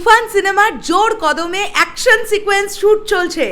তুফান সিনেমার জোর কদমে অ্যাকশন সিকোয়েন্স শুট চলছে।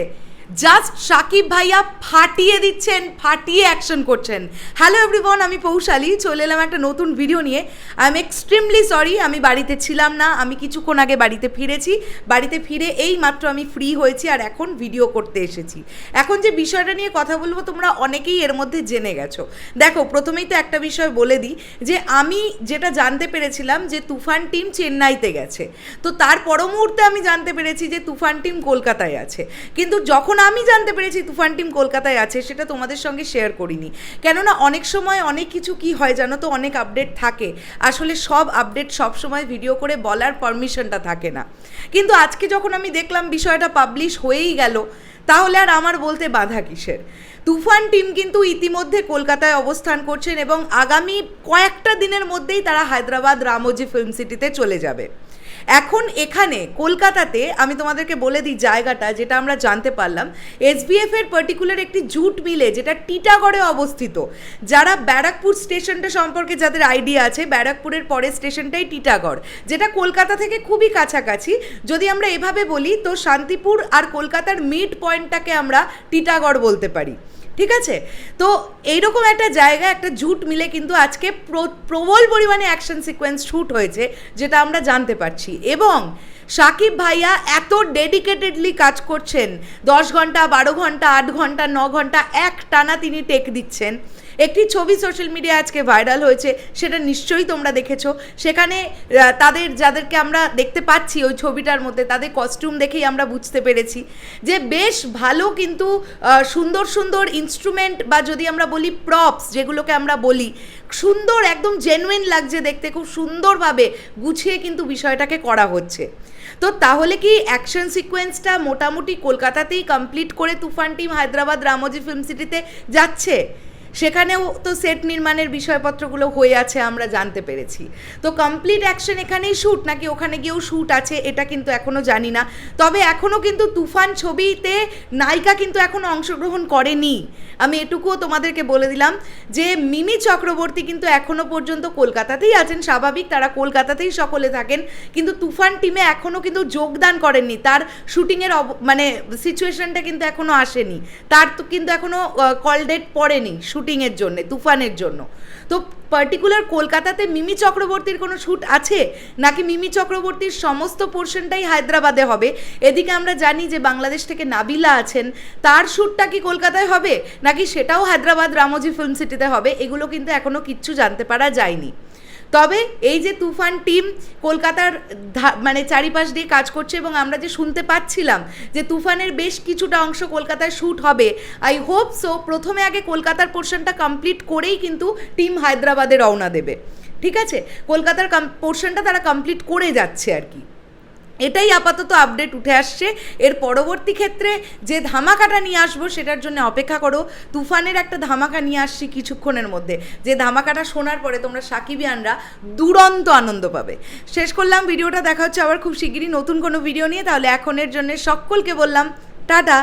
জাস্ট শাকিব ভাইয়া ফাটিয়ে দিচ্ছেন, ফাটিয়ে অ্যাকশন করছেন। হ্যালো এভরিওয়ান, আমি পৌশালী, চলে এলাম একটা নতুন ভিডিও নিয়ে। আই এম এক্সট্রিমলি সরি, আমি বাড়িতে ছিলাম না, আমি কিছুক্ষণ আগে বাড়িতে ফিরেছি। বাড়িতে ফিরে এই মাত্র আমি ফ্রি হয়েছি আর এখন ভিডিও করতে এসেছি। এখন যে বিষয়টা নিয়ে কথা বলবো তোমরা অনেকেই এর মধ্যে জেনে গেছো। দেখো, প্রথমেই তো একটা বিষয় বলে দিই যে আমি যেটা জানতে পেরেছিলাম যে তুফান টিম চেন্নাইতে গেছে, তো তার পর মুহূর্তে আমি জানতে পেরেছি যে তুফান টিম কলকাতায় আছে। কিন্তু যখন আমি জানতে পেরেছি তুফান টিম কলকাতায় আছে, সেটা তোমাদের সঙ্গে শেয়ার করিনি, কেননা অনেক সময় অনেক কিছু কি হয় জানো তো, অনেক আপডেট থাকে, আসলে সব আপডেট সব সময় ভিডিও করে বলার পারমিশনটা থাকে না। কিন্তু আজকে যখন আমি দেখলাম বিষয়টা পাবলিশ হয়েই গেল, তাহলে আর আমার বলতে বাধা কিসের। তুফান টিম কিন্তু ইতিমধ্যে কলকাতায় অবস্থান করছেন এবং আগামী কয়েকটা দিনের মধ্যেই তারা হায়দ্রাবাদ রামোজি ফিল্ম সিটিতে চলে যাবে। এখন এখানে কলকাতাতে আমি তোমাদেরকে বলে দিই জায়গাটা, যেটা আমরা জানতে পারলাম, এসবিএফ এর পার্টিকুলার একটি জুট মিলে, যেটা টিটাগড়ে অবস্থিত। যারা ব্যারাকপুর স্টেশনটা সম্পর্কে যাদের আইডিয়া আছে, ব্যারাকপুরের পরের স্টেশনটাই টিটাগড়, যেটা কলকাতা থেকে খুবই কাছাকাছি। যদি আমরা এভাবে বলি তো শান্তিপুর আর কলকাতার মিড পয়েন্টটাকে আমরা টিটাগড় বলতে পারি, ঠিক আছে? তো এইরকম একটা জায়গা, একটা জুট মিলে কিন্তু আজকে প্রবল পরিমাণে অ্যাকশন সিকোয়েন্স শ্যুট হয়েছে, যেটা আমরা জানতে পারছি। এবং শাকিব ভাইয়া এত ডেডিকেটেডলি কাজ করছেন, 10 ঘন্টা 12 ঘন্টা 8 ঘন্টা 9 ঘন্টা এক টানা তিনি টেক দিচ্ছেন। একটি ছবি সোশ্যাল মিডিয়া আজকে ভাইরাল হয়েছে, সেটা নিশ্চয়ই তোমরা দেখেছো। সেখানে যাদেরকে আমরা দেখতে পাচ্ছি ওই ছবিটার মধ্যে, তাদের কস্টিউম দেখেই আমরা বুঝতে পেরেছি যে বেশ ভালো, কিন্তু সুন্দর সুন্দর ইনস্ট্রুমেন্ট বা যদি আমরা বলি প্রপস, যেগুলোকে আমরা বলি, সুন্দর একদম জেনুইন লাগছে দেখতে, খুব সুন্দরভাবে গুছিয়ে কিন্তু বিষয়টাকে করা হচ্ছে। তো তাহলে কি অ্যাকশন সিকোয়েন্সটা মোটামুটি কলকাতাতেই কমপ্লিট করে তুফান টিম হায়দ্রাবাদ রামোজি ফিল্ম সিটিতে যাচ্ছে? সেখানেও তো সেট নির্মাণের বিষয়পত্রগুলো হয়ে আছে, আমরা জানতে পেরেছি। তো কমপ্লিট অ্যাকশন এখানেই শ্যুট নাকি ওখানে গিয়েও শ্যুট আছে, এটা কিন্তু এখনও জানি না। তবে এখনও কিন্তু তুফান ছবিতে নায়িকা কিন্তু এখনও অংশগ্রহণ করেনি। আমি এটুকুও তোমাদেরকে বলে দিলাম যে মিমি চক্রবর্তী কিন্তু এখনও পর্যন্ত কলকাতাতেই আছেন, স্বাভাবিক, তারা কলকাতাতেই সকলে থাকেন, কিন্তু তুফান টিমে এখনও কিন্তু যোগদান করেননি। তার শ্যুটিংয়ের মানে সিচুয়েশনটা কিন্তু এখনও আসেনি, তার তো কিন্তু এখনও কল ডেট পড়েনি শুটিংয়ের জন্য, তুফানের জন্য। তো পার্টিকুলার কলকাতাতে মিমি চক্রবর্তীর কোনো শ্যুট আছে নাকি মিমি চক্রবর্তীর সমস্ত পোর্শনটাই হায়দ্রাবাদে হবে? এদিকে আমরা জানি যে বাংলাদেশ থেকে নাবিলা আছেন, তার শ্যুটটা কি কলকাতায় হবে নাকি সেটাও হায়দ্রাবাদ রামোজি ফিল্ম সিটিতে হবে, এগুলো কিন্তু এখনও কিচ্ছু জানতে পারা যায়নি। তবে এই যে তুফান টিম কলকাতার মানে চারিপাশ দিয়ে কাজ করছে এবং আমরা যে শুনতে পাচ্ছিলাম যে তুফানের বেশ কিছুটা অংশ কলকাতায় শ্যুট হবে, আই হোপ সো প্রথমে আগে কলকাতার পোর্শনটা কমপ্লিট করেই কিন্তু টিম হায়দ্রাবাদে রওনা দেবে, ঠিক আছে? কলকাতার পোর্শনটা তারা কমপ্লিট করে যাচ্ছে আর কি, এটাই আপাতত আপডেট উঠে আসছে। এর পরবর্তী ক্ষেত্রে যে ধামাকাটা নিয়ে আসবো সেটার জন্য অপেক্ষা করো। তুফানের একটা ধামাকা নিয়ে আসছি কিছুক্ষণের মধ্যে, যে ধামাকাটা শোনার পরে তোমরা সাকিবিয়ানরা দুরন্ত আনন্দ পাবে। শেষ করলাম ভিডিওটা, দেখা হচ্ছে আবার খুব শিগগিরই নতুন কোনো ভিডিও নিয়ে। তাহলে এখনের জন্য সকলকে বললাম টাটা।